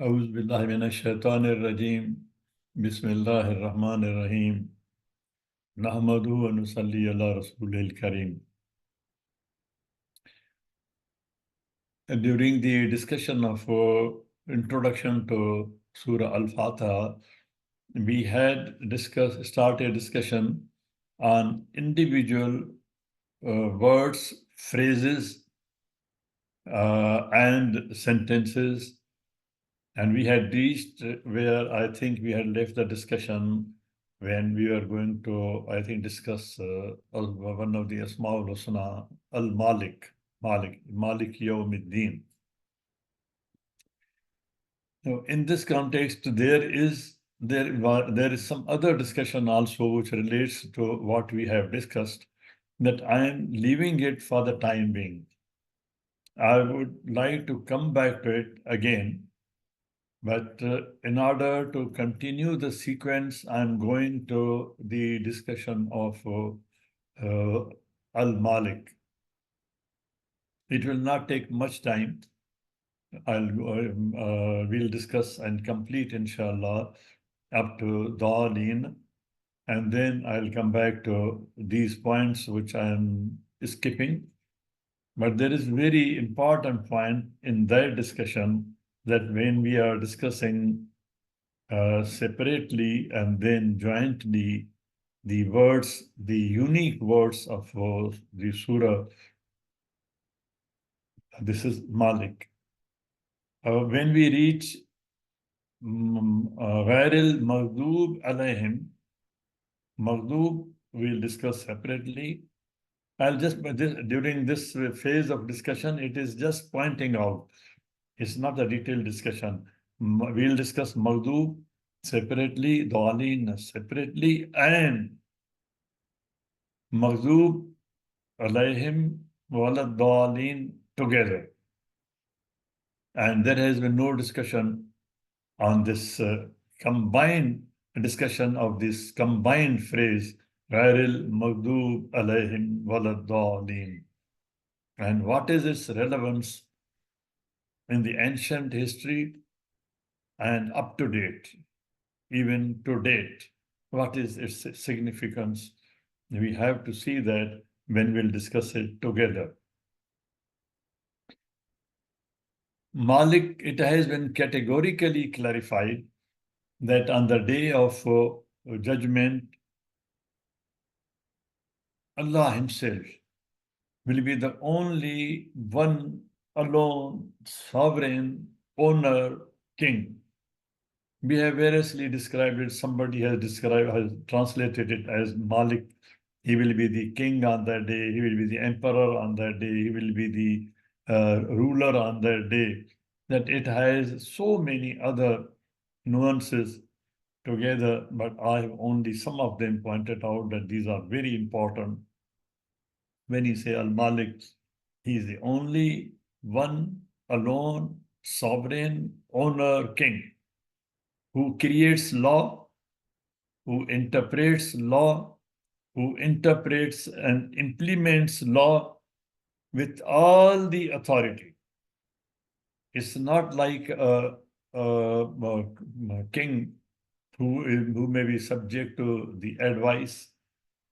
أعوذ بالله من الشيطان الرجيم بسم الله الرحمن الرحيم نحمده ونصلي على رسوله الكريم. During the discussion of introduction to Surah Al-Fatiha, we had started discussion on individual words, phrases, and sentences. And we had reached where I think we had left the discussion when we were going to, I think, discuss one of the Asma'ul Husna, Al-Malik, Malik Yawmiddin. So in this context, there is some other discussion also which relates to what we have discussed, that I am leaving it for the time being. I would like to come back to it again. But in order to continue the sequence, I'm going to the discussion of Al-Malik. It will not take much time. We'll discuss and complete, inshallah, up to Daalin, and then I'll come back to these points which I'm skipping. But there is very important point in that discussion that when we are discussing separately and then jointly the words, the unique words of the surah, this is Malik. When we reach Ghairil Maghdub Alayhim, Maghdub we'll discuss separately. During this phase of discussion, it is just pointing out. It's not a detailed discussion. We'll discuss Maghdub separately, Dhalin separately, and Maghdub Alayhim Walad Dhalin together. And there has been no discussion on this combined discussion of this combined phrase, Ghairil Maghdub Alayhim Walad Dhalin. And what is its relevance in the ancient history and up to date, even to date? What is its significance? We have to see that when we'll discuss it together. Malik, it has been categorically clarified that on the day of judgment, Allah Himself will be the only one alone, sovereign, owner, king. We have variously described it. Somebody has translated it as Malik. He will be the king on that day. He will be the emperor on that day. He will be the ruler on that day. That it has so many other nuances together, but I have only some of them pointed out that these are very important. When you say Al-Malik, he is the only one alone, sovereign, owner, king, who creates law, who interprets law, who interprets and implements law with all the authority. It's not like a king who may be subject to the advice,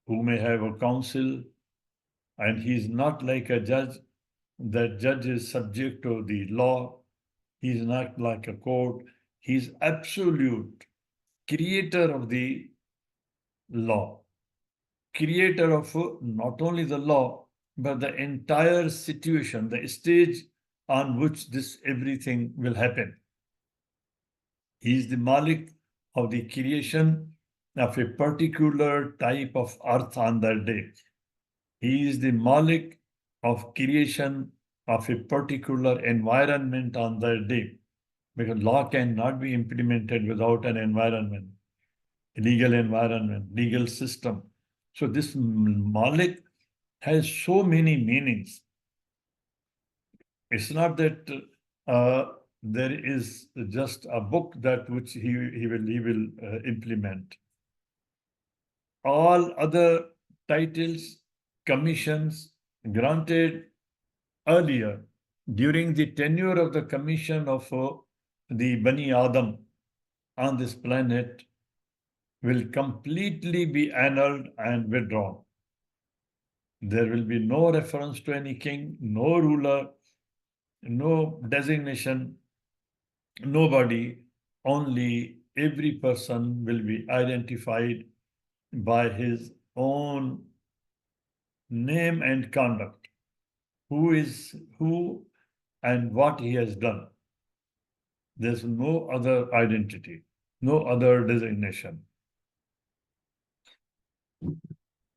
who may have a council, and he's not like a judge. That judge is subject to the law. He's not like a court. He's absolute creator of the law, creator of not only the law, but the entire situation, the stage on which this everything will happen. He is the Malik of the creation of a particular type of earth on that day. He is the Malik of creation of a particular environment on that day. Because law cannot be implemented without an environment, a legal environment, legal system. So this Malik has so many meanings. It's not that there is just a book that which he will implement. All other titles, commissions granted earlier during the tenure of the commission of the Bani Adam on this planet will completely be annulled and withdrawn. There will be no reference to any king, no ruler, no designation, nobody, only every person will be identified by his own name and conduct, who is who and what he has done. There's no other identity, no other designation.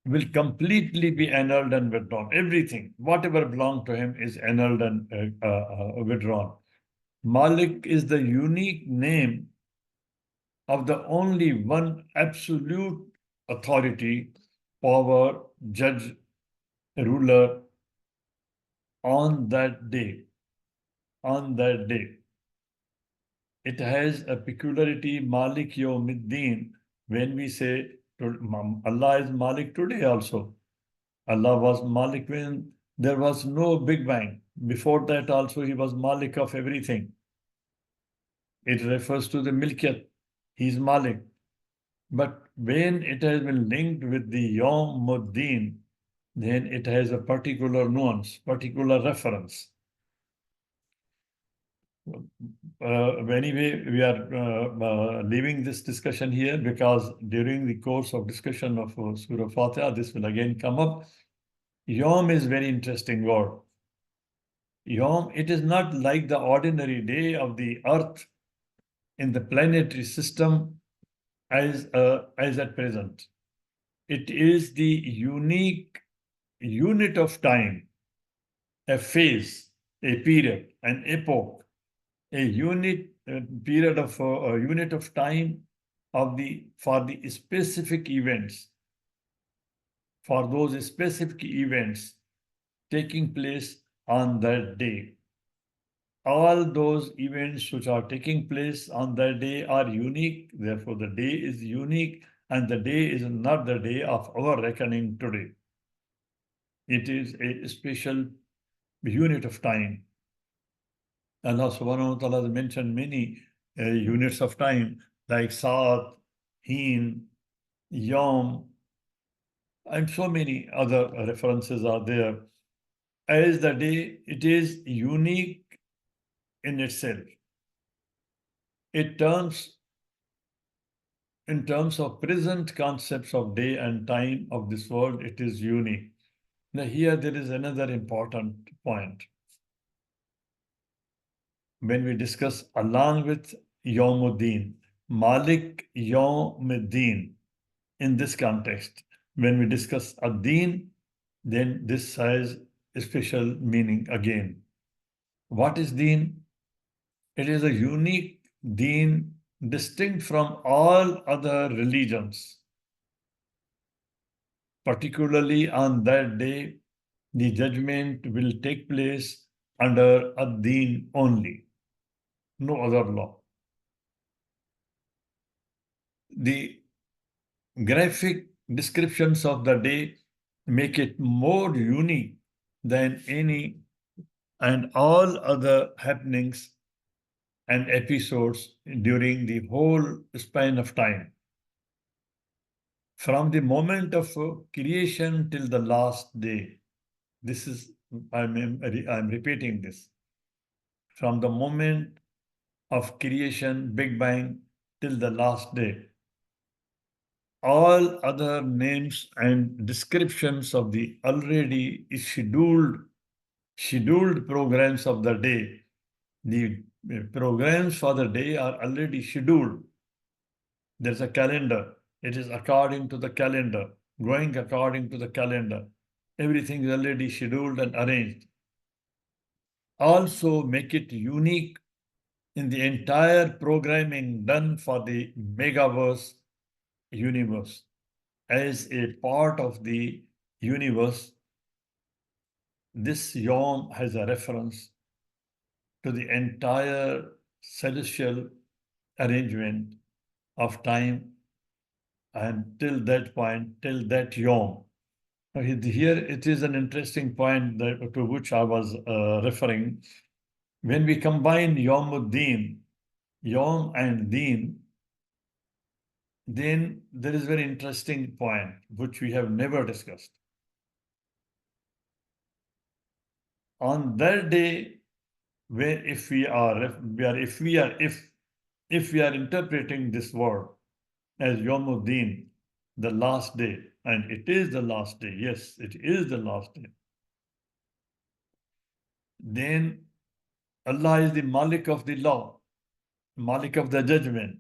Will completely be annulled and withdrawn. Everything, whatever belonged to him, is annulled and withdrawn. Malik is the unique name of the only one absolute authority, power, judge, ruler on that day. On that day. It has a peculiarity, Malik Yawmiddin, when we say Allah is Malik today also. Allah was Malik when there was no Big Bang. Before that also he was Malik of everything. It refers to the Milkiyat. He is Malik. But when it has been linked with the Yawmuddin, then it has a particular nuance, particular reference. Anyway, we are leaving this discussion here because during the course of discussion of Surah Al-Fatiha, this will again come up. Yom is very interesting word. Yom, it is not like the ordinary day of the earth in the planetary system as at present. It is the unique unit of time, a phase, a period, an epoch, a unit period of a unit of time for the specific events, for those specific events taking place on that day. All those events which are taking place on that day are unique. Therefore, the day is unique, and the day is not the day of our reckoning today. It is a special unit of time. Allah subhanahu wa ta'ala has mentioned many units of time like Saat, Heen, Yom, and so many other references are there. As the day, it is unique in itself. It turns in terms of present concepts of day and time of this world, it is unique. Now here there is another important point. When we discuss along with Yawmuddin, Malik Yawmuddin, in this context, when we discuss Ad-Din, then this has a special meaning again. What is Deen? It is a unique Deen distinct from all other religions. Particularly on that day, the judgment will take place under Ad-Din only, no other law. The graphic descriptions of the day make it more unique than any and all other happenings and episodes during the whole span of time. From the moment of creation till the last day. This is, I'm repeating this. From the moment of creation, Big Bang, till the last day. All other names and descriptions of the already scheduled programs of the day. The programs for the day are already scheduled. There's a calendar. It is according to the calendar, going according to the calendar. Everything is already scheduled and arranged. Also make it unique in the entire programming done for the megaverse universe. As a part of the universe, this Yom has a reference to the entire celestial arrangement of time, and till that point, till that Yom. Here it is an interesting point to which I was referring. When we combine Yawmuddin Yom and Deen, then there is a very interesting point which we have never discussed. On that day, where if we are interpreting this word as Yomuddin, the last day, and it is the last day, yes, it is the last day, then Allah is the Malik of the law, Malik of the judgment.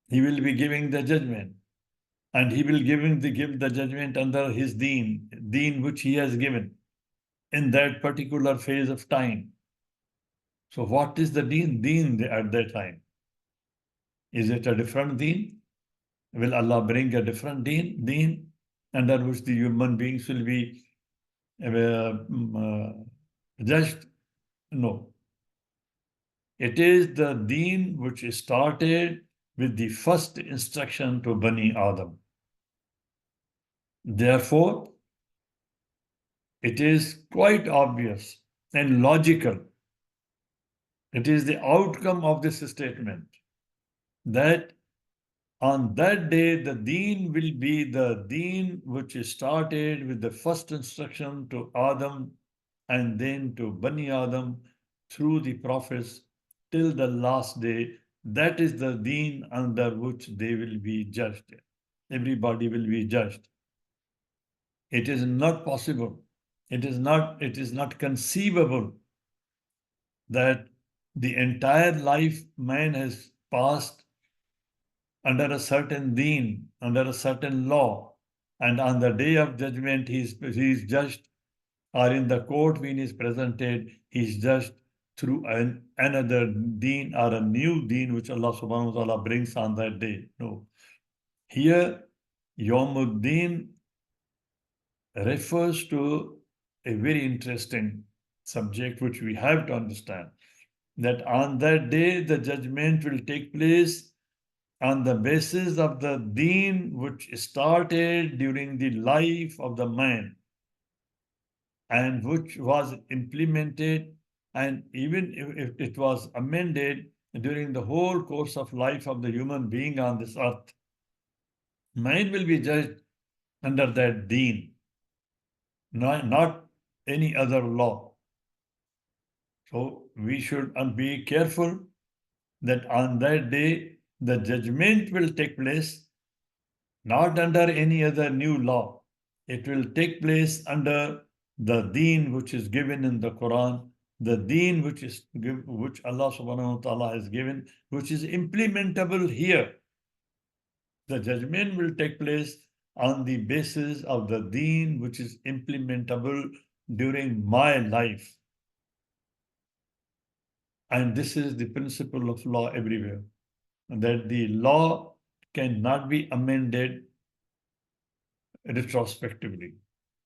He will be giving the judgment, and he will give the judgment under his deen which he has given in that particular phase of time. So what is the deen at that time? Is it a different deen? Will Allah bring a different deen under which the human beings will be judged? No. It is the deen which started with the first instruction to Bani Adam. Therefore, it is quite obvious and logical. It is the outcome of this statement that on that day, the deen will be the deen which started with the first instruction to Adam and then to Bani Adam through the prophets till the last day. That is the deen under which they will be judged. Everybody will be judged. It is not possible. It is not conceivable that the entire life man has passed under a certain deen, under a certain law, and on the day of judgment he is judged, or in the court when he is presented, he is judged through another deen or a new deen which Allah subhanahu wa ta'ala brings on that day. No. Here, Yawmuddin refers to a very interesting subject which we have to understand, that on that day the judgment will take place on the basis of the deen which started during the life of the man and which was implemented, and even if it was amended during the whole course of life of the human being on this earth. Man will be judged under that deen, not any other law. So we should be careful that on that day the judgment will take place not under any other new law. It will take place under the deen which is given in the Quran, the deen which Allah subhanahu wa ta'ala has given, which is implementable here. The judgment will take place on the basis of the deen which is implementable during my life. And this is the principle of law everywhere, that the law cannot be amended retrospectively,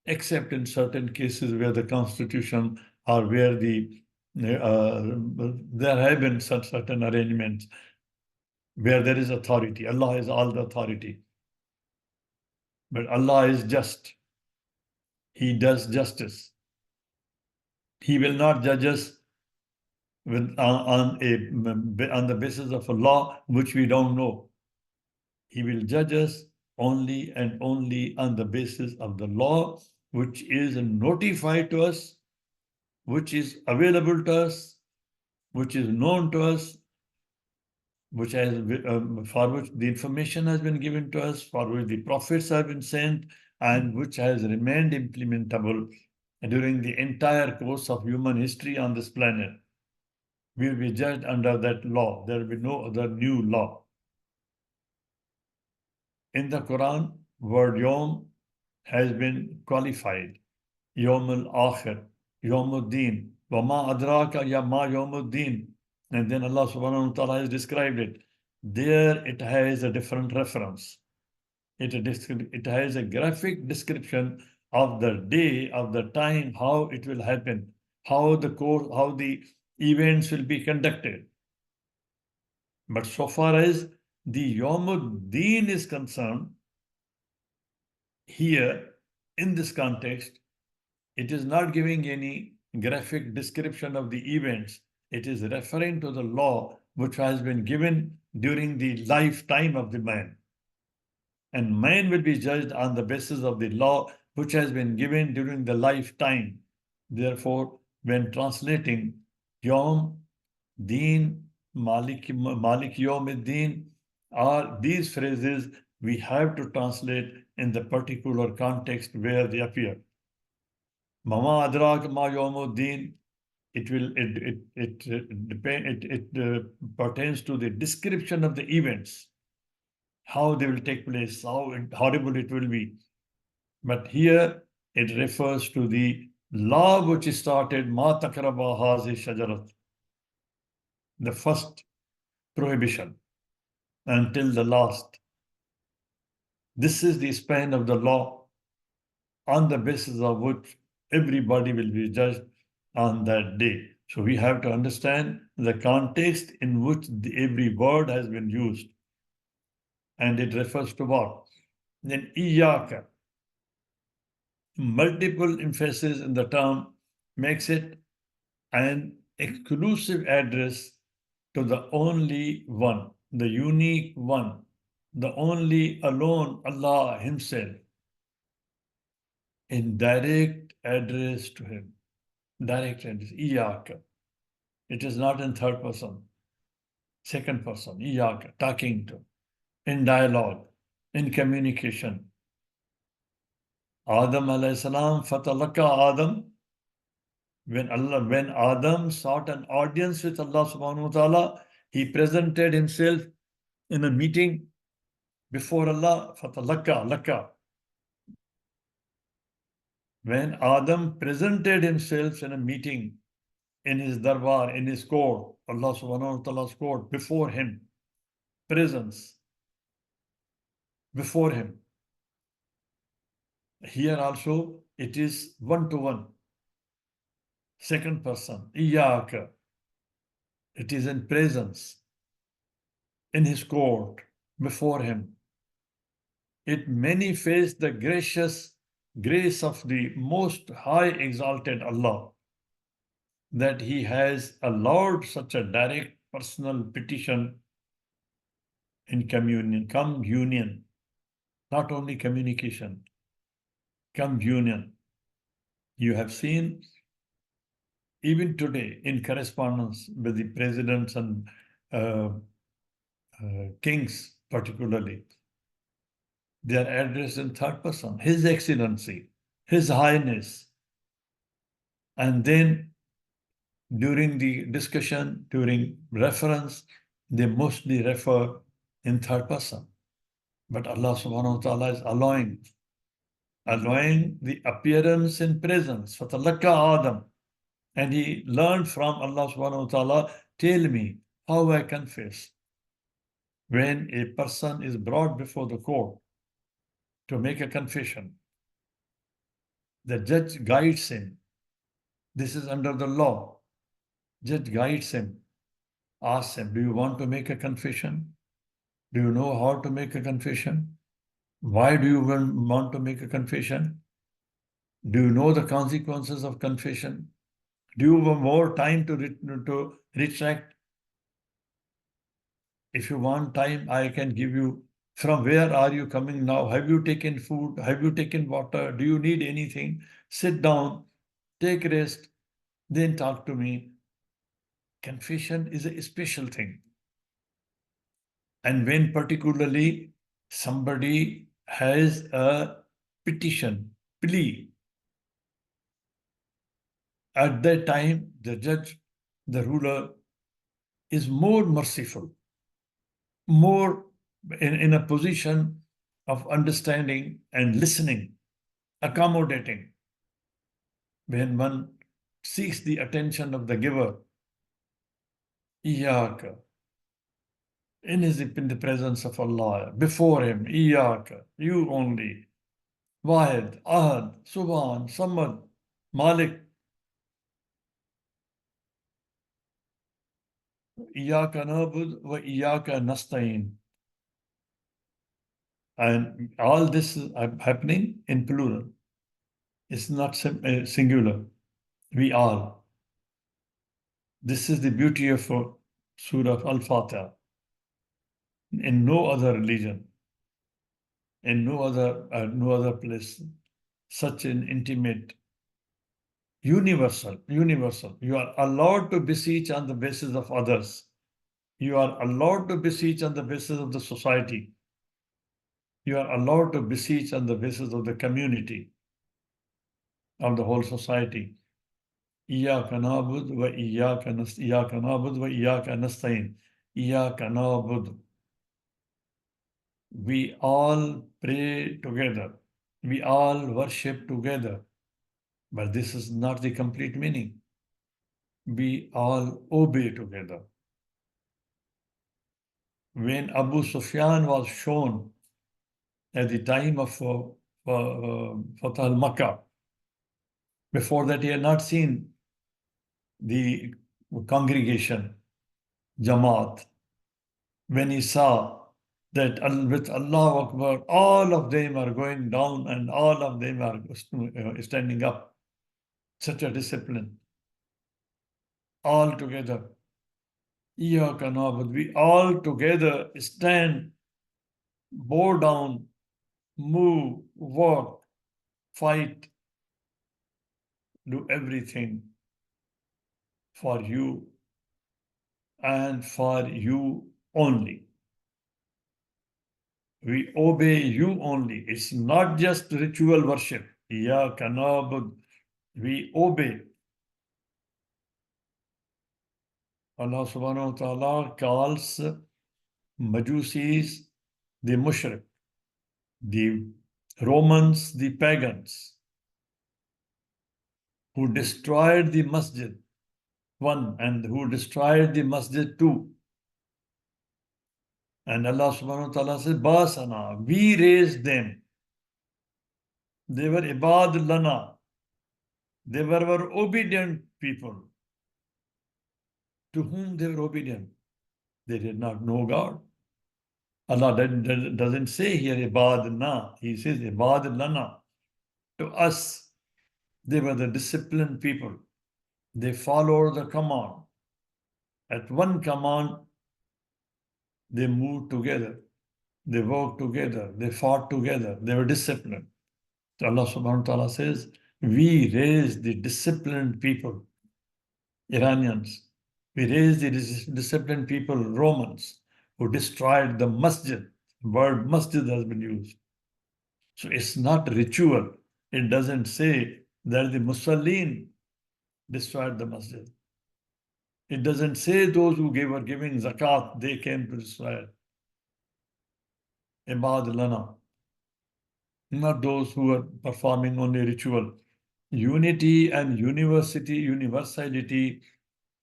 except in certain cases where the constitution or where there have been certain arrangements where there is authority. Allah has all the authority. But Allah is just. He does justice. He will not judge us on the basis of a law which we don't know. He will judge us only and only on the basis of the law which is notified to us, which is available to us, which is known to us, which has for which the information has been given to us, for which the prophets have been sent, and which has remained implementable during the entire course of human history on this planet. We will be judged under that law. There will be no other new law. In the Quran, word Yom has been qualified. Yom al-Akhir, Yom al-Din, wa ma adraka ya ma Yom al-Din. And then Allah subhanahu wa ta'ala has described it. There it has a different reference. It has a graphic description of the day, of the time, how it will happen, how the events will be conducted. But so far as the Yawmuddin is concerned, here in this context, it is not giving any graphic description of the events. It is referring to the law which has been given during the lifetime of the man. And man will be judged on the basis of the law which has been given during the lifetime. Therefore, when translating Yom, Deen, Malik Yom Deen, are these phrases we have to translate in the particular context where they appear. Mama Adrak Ma Yomuddin, it pertains to the description of the events, how they will take place, how horrible it will be. But here it refers to the law which started Ma Takraba Hazi Shajarat, the first prohibition until the last. This is the span of the law on the basis of which everybody will be judged on that day. So we have to understand the context in which every word has been used. And it refers to what? Then iyaka. Multiple emphasis in the term makes it an exclusive address to the only one, the unique one, the only alone Allah Himself, in direct address to Him. Direct address, iyaka. It is not in third person, second person, iyaka, talking to, in dialogue, in communication. Adam alayhi salam, fatalaka Adam. When Adam sought an audience with Allah subhanahu wa ta'ala, he presented himself in a meeting before Allah, fatalaka, laka. When Adam presented himself in a meeting in his darbar, in his court, Allah subhanahu wa ta'ala's court, before him, presence, before him. Here also, it is one-to-one. Second person, iyaka. It is in presence, in his court, before him. It manifests the gracious grace of the most high exalted Allah, that He has allowed such a direct personal petition in communion, not only communication, communion. You have seen even today in correspondence with the presidents and kings particularly, they are addressed in third person, His Excellency, His Highness. And then during the discussion, during reference, they mostly refer in third person. But Allah subhanahu wa ta'ala is allowing the appearance in presence. فَتَلَقَّى Adam. And he learned from Allah subhanahu wa ta'ala, tell me how I confess. When a person is brought before the court to make a confession, the judge guides him. This is under the law. Judge guides him, asks him, do you want to make a confession? Do you know how to make a confession? Why do you want to make a confession? Do you know the consequences of confession? Do you have more time to retract? If you want time, I can give you. From where are you coming now? Have you taken food? Have you taken water? Do you need anything? Sit down, take rest, then talk to me. Confession is a special thing. And when particularly somebody has a petition, plea, at that time, the judge, the ruler, is more merciful, more in a position of understanding and listening, accommodating. When one seeks the attention of the giver, iyaka, in the presence of Allah, before Him, iyaka, you only, Wahid, Ahad, Subhan, Samad, Malik, iyaka nabud wa iyaka nasta'in. And all this is happening in plural. It's not singular. We all. This is the beauty of Surah Al-Fatiha. In no other religion, in no other place, such an intimate, universal. You are allowed to beseech on the basis of others. You are allowed to beseech on the basis of the society. You are allowed to beseech on the basis of the community, of the whole society. إياك نعبد إياك نعبد وإياك نستعين. إياك نعبد. We all pray together. We all worship together. But this is not the complete meaning. We all obey together. When Abu Sufyan was shown at the time of Fatah al-Makkah, before that he had not seen the congregation, Jamaat. When he saw that with Allahu Akbar, all of them are going down and all of them are standing up. Such a discipline. All together. Iyaka na'bud. We all together stand, bow down, move, walk, fight, do everything for you and for you only. We obey you only. It's not just ritual worship. Iyaka na'bud. We obey. Allah subhanahu wa ta'ala calls Majusis the mushrik, the Romans the pagans, who destroyed the masjid, one, and who destroyed the masjid, two. And Allah subhanahu wa ta'ala says, Basana, we raised them. They were ibad lana. They were our obedient people. To whom they were obedient? They did not know God. Allah doesn't say here ibad na. He says ibad lana. To us, they were the disciplined people. They followed the command. At one command, they moved together. They worked together. They fought together. They were disciplined. So Allah subhanahu wa ta'ala says, we raised the disciplined people, Iranians. We raised the disciplined people, Romans, who destroyed the masjid. The word masjid has been used. So it's not ritual. It doesn't say that the Musallin destroyed the masjid. It doesn't say those who were giving zakat, they came to destroy it. Ibad lana. Not those who are performing only ritual. Unity and universality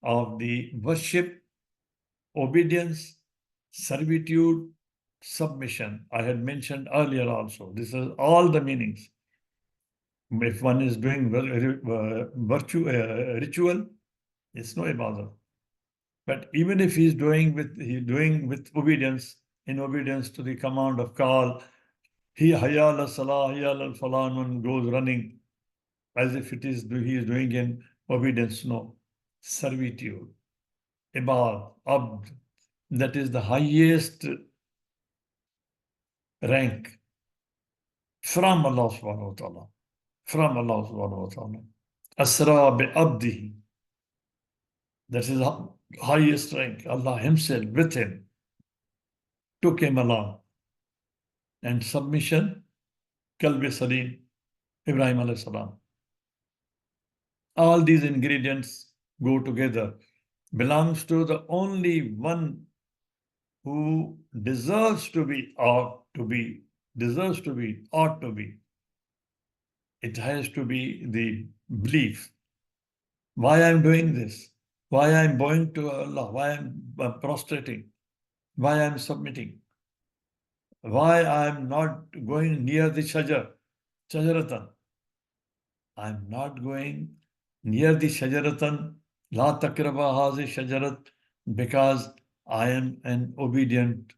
of the worship, obedience, servitude, submission. I had mentioned earlier also. This is all the meanings. If one is doing ritual, it's no ibadah. But even if he's doing with obedience, in obedience to the command of call, he hayal salah, hayal falah, one goes running as if he is doing in obedience. No. Servitude, ibad, abd, that is the highest rank from Allah subhanahu wa ta'ala. From Allah subhanahu wa ta'ala. Asra bi abdihi. That is the highest rank. Allah Himself with him took him along. And submission, Kalbi Salim, Ibrahim alayhi salam. All these ingredients go together. Belongs to the only one who deserves to be, ought to be. It has to be the belief. Why I'm doing this? Why I'm bowing to Allah? Why I'm prostrating? Why I'm submitting? Why I'm not going near the shajaratan? I'm not going near the shajaratan, la takraba hazi shajarat, because I am an obedient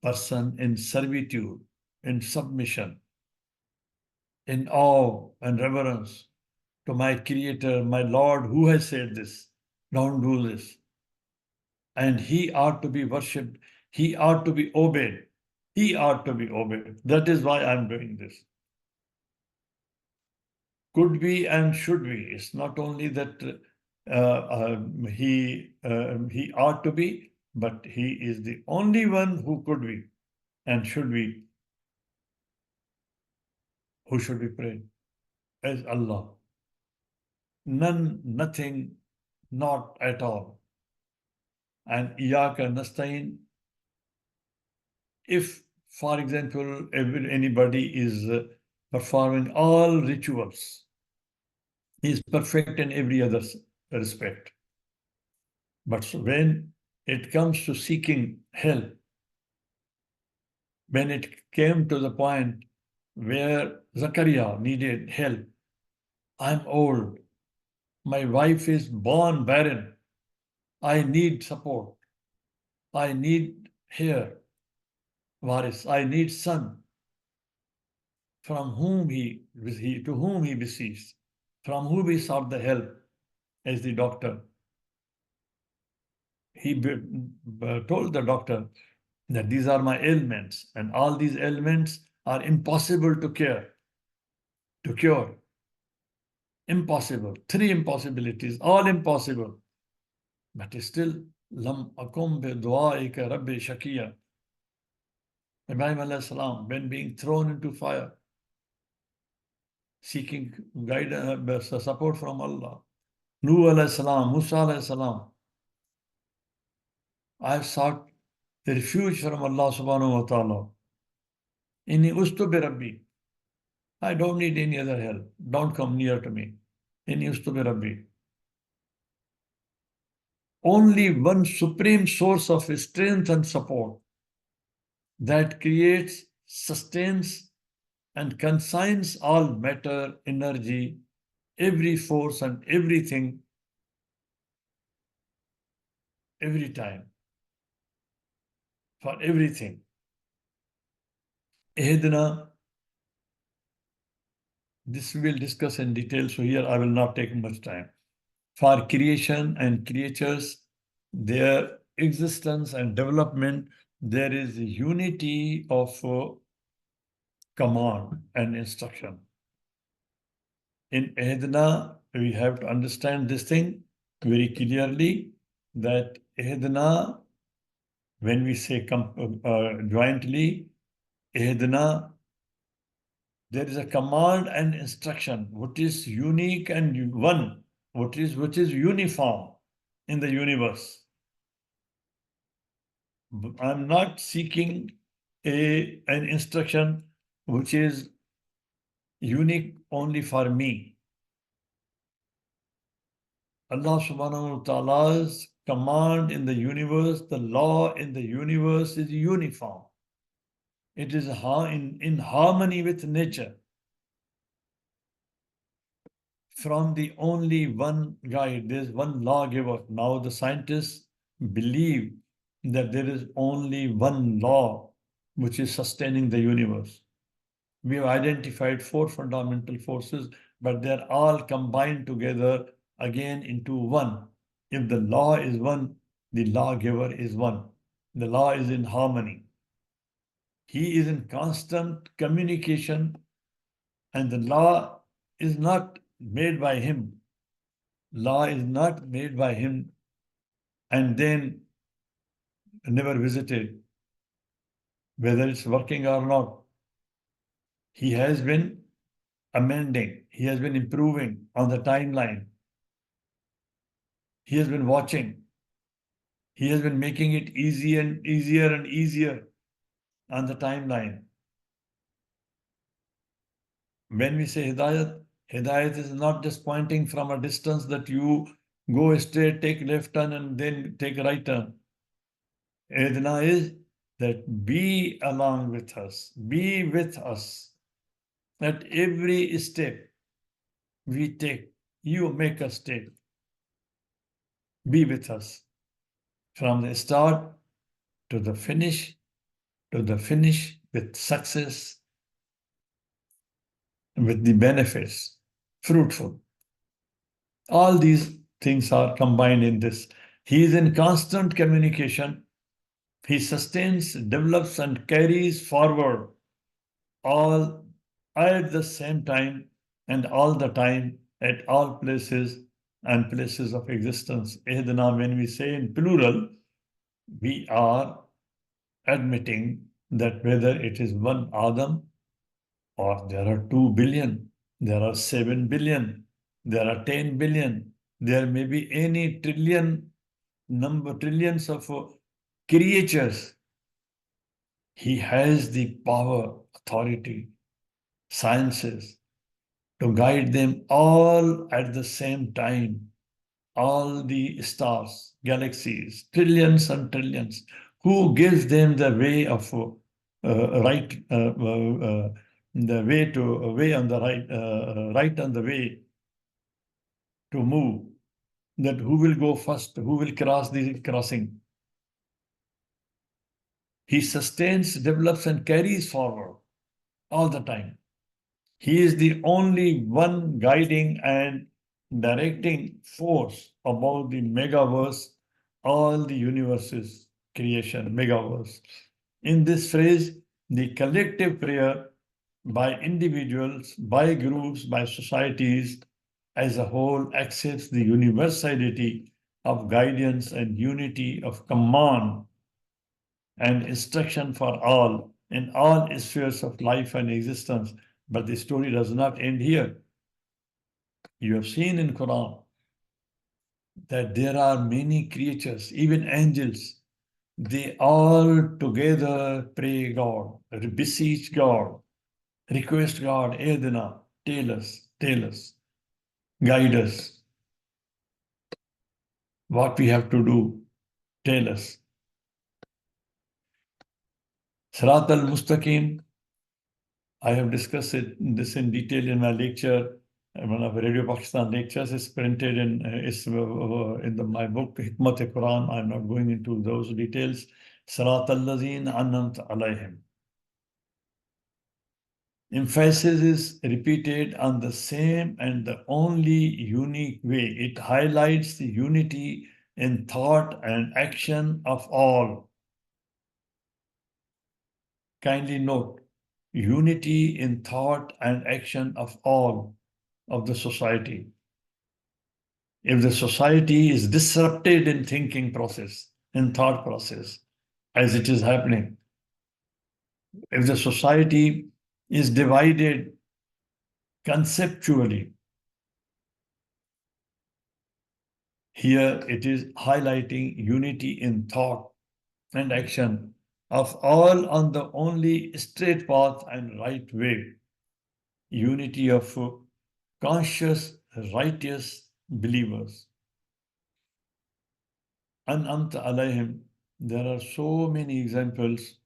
person in servitude, in submission, in awe and reverence to my Creator, my Lord, who has said this. Don't do this. and he ought to be worshipped. He ought to be obeyed. He ought to be obeyed. That is why I'm doing this. Could be and should be. It's not only that he ought to be, but he is the only one who could be and should be, who should be prayed as Allah. None, nothing, not at all. And iyaka nasta'in, if, for example, anybody is performing all rituals, he is perfect in every other respect. But when it comes to seeking help, when it came to the point where Zakaria needed help, I'm old, my wife is born barren, I need support, I need hair, waris, I need son, from whom to whom he beseeched, from whom he sought the help as the doctor. He told the doctor that these are my ailments, and all these ailments are impossible to cure. Impossible. 3 impossibilities, all impossible. But still, lam akum bi du'aika rabbi shakiya. Ibrahim alayhi salam, when being thrown into fire, seeking guidance, support from Allah. Nuh alayhi salam, Musa alayhi salam. I have sought refuge from Allah subhanahu wa ta'ala. Inni ustu bi rabbi. I don't need any other help. Don't come near to me. Inni ustu bi rabbi. Only one supreme source of strength and support that creates, sustains, and consigns all matter, energy, every force and everything, every time, for everything. Ihdina, this we will discuss in detail, so here I will not take much time. For creation and creatures, their existence and development, there is a unity of command and instruction. In Ihdina, we have to understand this thing very clearly, that Ihdina, when we say jointly, Ihdina, there is a command and instruction which is unique and one, which is uniform in the universe. I'm not seeking an instruction which is unique only for me. Allah subhanahu wa ta'ala's command in the universe, the law in the universe is uniform. It is in harmony with nature. From the only one guide, there's one lawgiver. Now the scientists believe that there is only one law which is sustaining the universe. We have identified 4 fundamental forces, but they're all combined together again into one. If the law is one, the lawgiver is one. The law is in harmony. He is in constant communication, and the law is not made by him. Law is not made by him and then never visited, whether it's working or not. He has been amending, he has been improving on the timeline. He has been watching. He has been making it easier and easier and easier on the timeline. When we say Hidayat, Hidayat is not just pointing from a distance that you go straight, take left turn, and then take right turn. Idna is that be along with us, be with us. At every step we take, you make us take. Be with us. From the start to the finish with success, with the benefits, fruitful. All these things are combined in this. He is in constant communication. He sustains, develops, and carries forward all at the same time and all the time at all places and places of existence. Ihdina, when we say in plural, we are admitting that whether it is one Adam or there are 2 billion, there are 7 billion, there are 10 billion, there may be any trillions of creatures. He has the power, authority, sciences to guide them all at the same time. All the stars, galaxies, trillions and trillions. Who gives them the way of right, the way to way on the right, right on the way to move? That who will go first? Who will cross the crossing? He sustains, develops, and carries forward all the time. He is the only one guiding and directing force about the megaverse, all the universe's creation, megaverse. In this phrase, the collective prayer by individuals, by groups, by societies as a whole accepts the universality of guidance and unity of command and instruction for all in all spheres of life and existence. But the story does not end here. You have seen in Quran that there are many creatures, even angels. They all together pray God, beseech God, request God, Edina, tell us, guide us. What we have to do, tell us. Surat Al-Mustaqim, I have discussed this in detail in my lecture. One of the Radio Pakistan lectures is printed in my book, Hikmat Quran. I'm not going into those details. Sirat al-Lazeen an'amta alayhim. Emphasis is repeated on the same and the only unique way. It highlights the unity in thought and action of all. Kindly note, unity in thought and action of all of the society. If the society is disrupted in thinking process, in thought process, as it is happening, if the society is divided conceptually, here it is highlighting unity in thought and action of all on the only straight path and right way, unity of conscious, righteous believers. An'amta alayhim, there are so many examples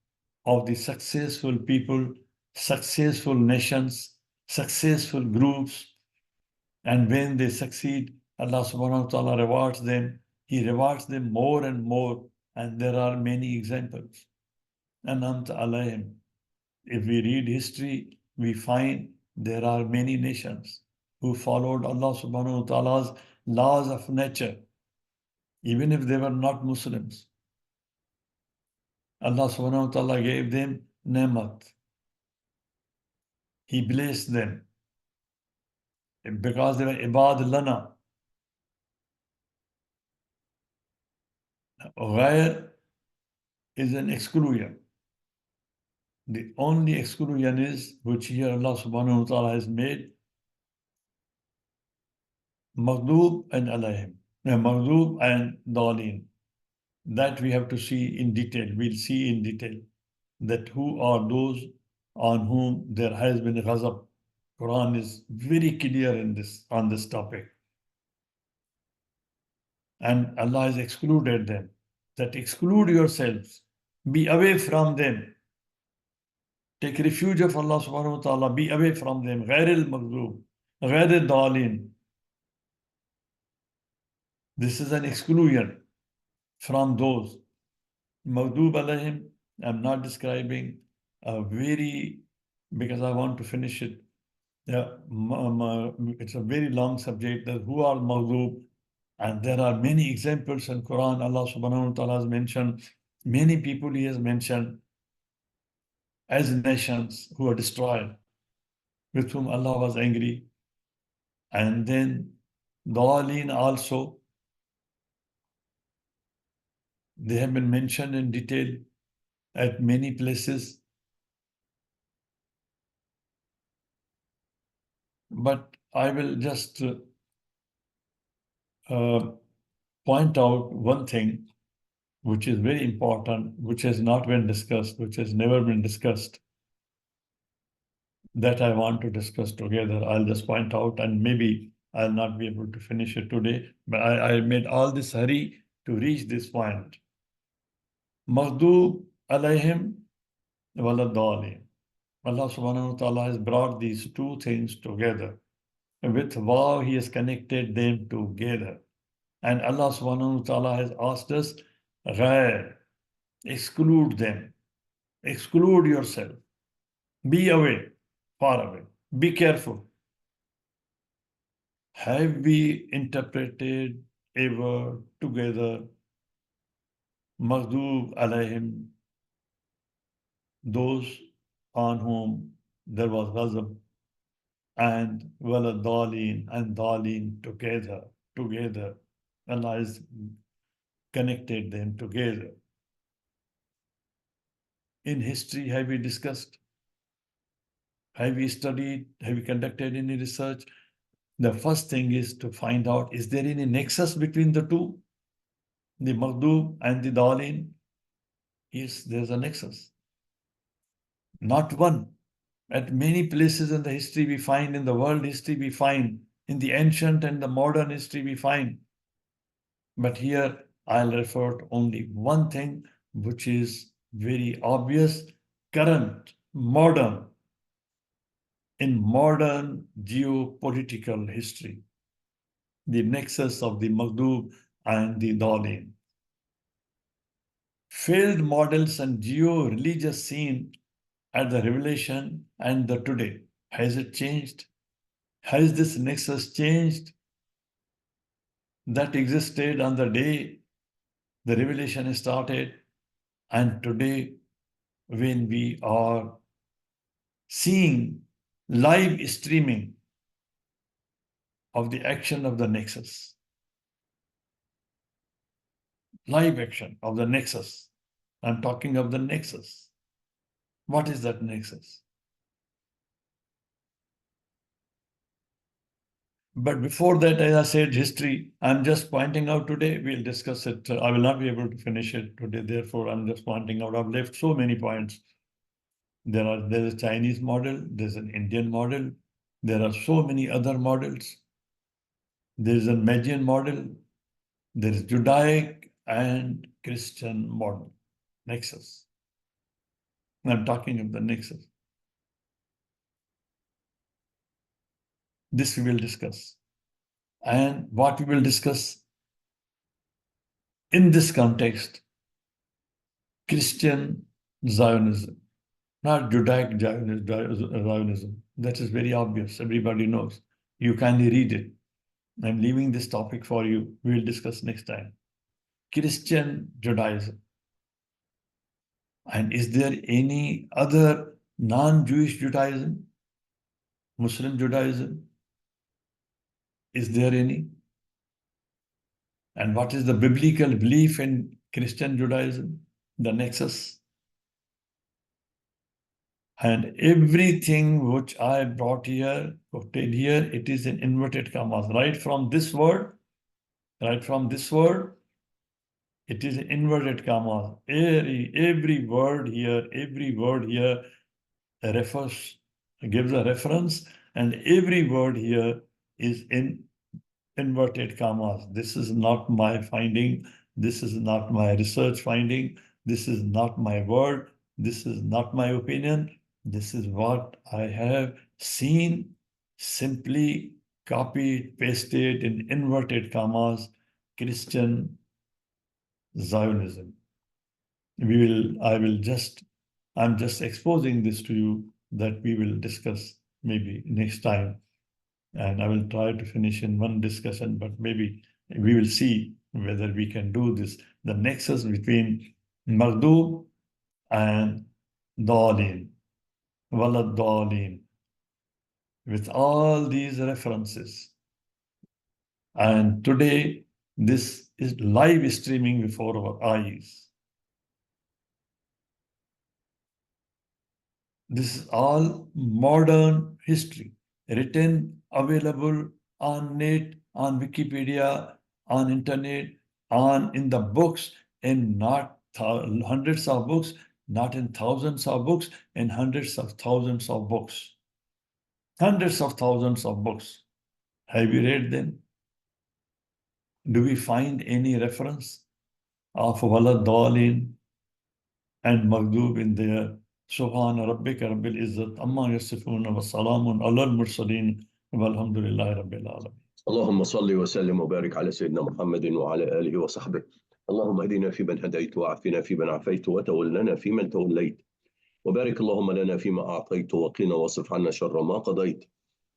of the successful people, successful nations, successful groups, and when they succeed, Allah subhanahu wa ta'ala rewards them. He rewards them more and more, and there are many examples. An'amta alayhim. If we read history, we find there are many nations who followed Allah subhanahu wa ta'ala's laws of nature, even if they were not Muslims. Allah subhanahu wa ta'ala gave them ni'mat. He blessed them because they were ibad lana. Ghair is an exclusion. The only exclusion is, which here Allah subhanahu wa ta'ala has made, maghdub and alayhim, maghdub and daleen. That we have to see in detail. We'll see in detail that who are those on whom there has been ghazab. Quran is very clear in this, on this topic. And Allah has excluded them. That exclude yourselves. Be away from them. Take refuge of Allah subhanahu wa ta'ala. Be away from them. غير المغضوب, غير الضالين. This is an exclusion from those. Maghdub alayhim, I'm not describing a very, because I want to finish it. Yeah, it's a very long subject. That who are maghdub? And there are many examples in Quran. Allah subhanahu wa ta'ala has mentioned, many people He has mentioned as nations who are destroyed, with whom Allah was angry. And then Dhalin also, they have been mentioned in detail at many places. But I will just point out one thing which is very important, which has not been discussed, which has never been discussed, that I want to discuss together. I'll just point out, and maybe I'll not be able to finish it today, but I made all this hurry to reach this point. Maghdub alayhim waladhalin. Allah subhanahu wa ta'ala has brought these two things together. With wow, He has connected them together. And Allah subhanahu wa ta'ala has asked us, ghair, exclude them, exclude yourself, be away, far away, be careful. Have we interpreted ever together Maghdub alayhim, those on whom there was ghazab, and waladhalin and dhalin together. Allah has connected them together. In history, have we discussed? Have we studied? Have we conducted any research? The first thing is to find out, is there any nexus between the two? The Maghdub and the Dhalin? Yes, there's a nexus. Not one. At many places in the history we find, in the world history we find, in the ancient and the modern history we find. But here I'll refer to only one thing, which is very obvious, current, modern, in modern geopolitical history, the nexus of the Maghdub and the Dhalin. Failed models and geo-religious scene at the revelation and the today. Has it changed? Has this nexus changed that existed on the day the revelation started, and today when we are seeing live streaming of the action of the nexus? Live action of the nexus. I'm talking of the nexus. What is that nexus? But before that, as I said, history, I'm just pointing out today, we'll discuss it. I will not be able to finish it today. Therefore, I'm just pointing out, I've left so many points. There's a Chinese model, there's an Indian model, there are so many other models. There's a Magian model, there is Judaic and Christian model, nexus. I'm talking of the nexus. This we will discuss. And what we will discuss in this context, Christian Zionism, not Judaic Zionism. That is very obvious. Everybody knows. You kindly read it. I'm leaving this topic for you. We will discuss next time. Christian Judaism. And is there any other non-Jewish Judaism? Muslim Judaism? Is there any? And what is the biblical belief in Christian Judaism? The nexus. And everything which I brought here, quoted here, it is in inverted commas. Right from this word, it is in inverted commas. Every word here refers, gives a reference, and every word here is in inverted commas. This is not my finding. This is not my research finding. This is not my word. This is not my opinion. This is what I have seen, simply copied, pasted in inverted commas, Christian Zionism. I'm just exposing this to you, that we will discuss maybe next time. And I will try to finish in one discussion, but maybe We will see whether we can do this. The nexus between Maghdub and Dalin, Walad Dalin, with all these references. And today, this is live streaming before our eyes. This is all modern history, written, available on net, on Wikipedia, on internet, in the books, and not hundreds of books, not in thousands of books, in hundreds of thousands of books. Hundreds of thousands of books. Have you read them? Do we find any reference of Walad Dalin and Maghdub in there? سبحان ربك رب العزة عما يصفون وسلام على المرسلين والحمد لله رب العالمين. اللهم صل وسلم وبارك على سيدنا محمد وعلى آله وصحبه. اللهم اهدنا فيمن هديت وعافنا فيمن عافيت وتولنا فيمن توليت وبارك اللهم لنا فيما أعطيت وقنا واصرف عنا شر ما قضيت.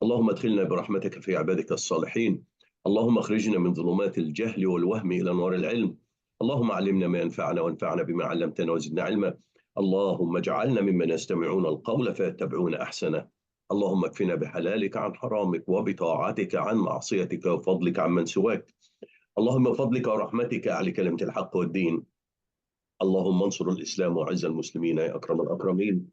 اللهم ادخلنا برحمتك في عبادك الصالحين. اللهم اخرجنا من ظلمات الجهل والوهم إلى نور العلم. اللهم علمنا ما ينفعنا وانفعنا بما علمتنا وزدنا علما. اللهم اجعلنا ممن يستمعون القول فيتبعون أحسنه. اللهم اكفنا بحلالك عن حرامك وبطاعتك عن معصيتك وفضلك عن من سواك. اللهم بفضلك ورحمتك أعلي كلمة الحق والدين. اللهم انصر الإسلام وعز المسلمين يا أكرم الأكرمين.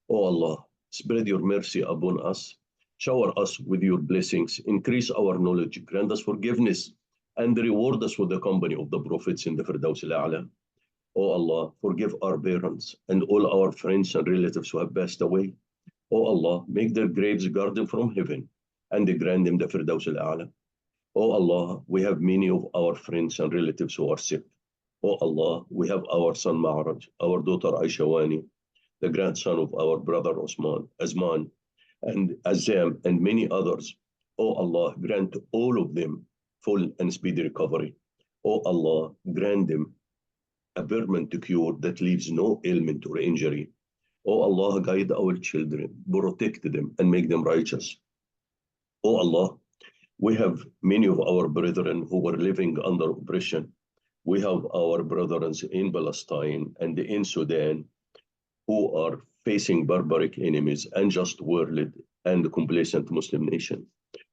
Oh Allah, spread your mercy upon us. Shower us with your blessings. Increase our knowledge. Grant us forgiveness. And reward us with the company of the prophets in the Firdaus al-A'la. Oh Allah, forgive our parents and all our friends and relatives who have passed away. Oh Allah, make their graves guarded from heaven and grant them the Firdaus al-A'la. Oh Allah, we have many of our friends and relatives who are sick. Oh Allah, we have our son Ma'raj, our daughter Aishawani, the grandson of our brother Azman, and Azam, and many others. Oh Allah, grant all of them full and speedy recovery. Oh Allah, grant them a permanent cure that leaves no ailment or injury. Oh Allah, guide our children, protect them, and make them righteous. Oh Allah, we have many of our brethren who were living under oppression. We have our brethren in Palestine and in Sudan who are facing barbaric enemies, unjust world, and complacent Muslim nation.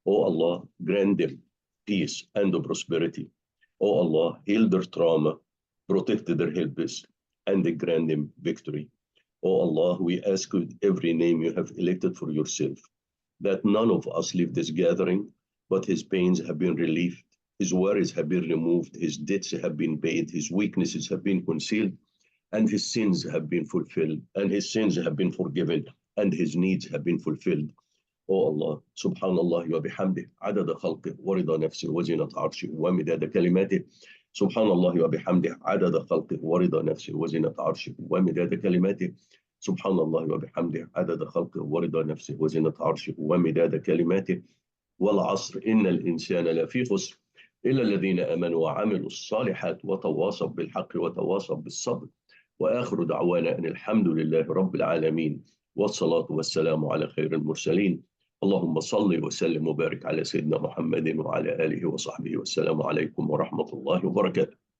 Oh Allah, grant them peace and prosperity. Oh Allah, heal their trauma, protect their helpers, and grant them victory. Oh Allah, we ask with every name you have elected for yourself, that none of us leave this gathering, but his pains have been relieved, his worries have been removed, his debts have been paid, his weaknesses have been concealed, and his sins have been fulfilled, and his sins have been forgiven, and his needs have been fulfilled. Oh Allah, subhanallah wa bihamdih, عدد خلقه ورضا نفسه وزنة عرشه ومداد كلماته. سبحان الله وبحمده عدد خلقه ورضا نفسه وزنة عرشه ومداد كلماته. سبحان الله وبحمده عدد خلقه ورضا نفسه وزنة عرشه ومداد كلماته. والعصر إن الإنسان لفي خسر إلا الذين آمنوا وعملوا الصالحات وتواصوا بالحق وتواصوا بالصبر. وآخر دعوانا أن الحمد لله رب العالمين والصلاة والسلام على خير المرسلين. اللهم صل وسلم وبارك على سيدنا محمد وعلى آله وصحبه والسلام عليكم ورحمة الله وبركاته.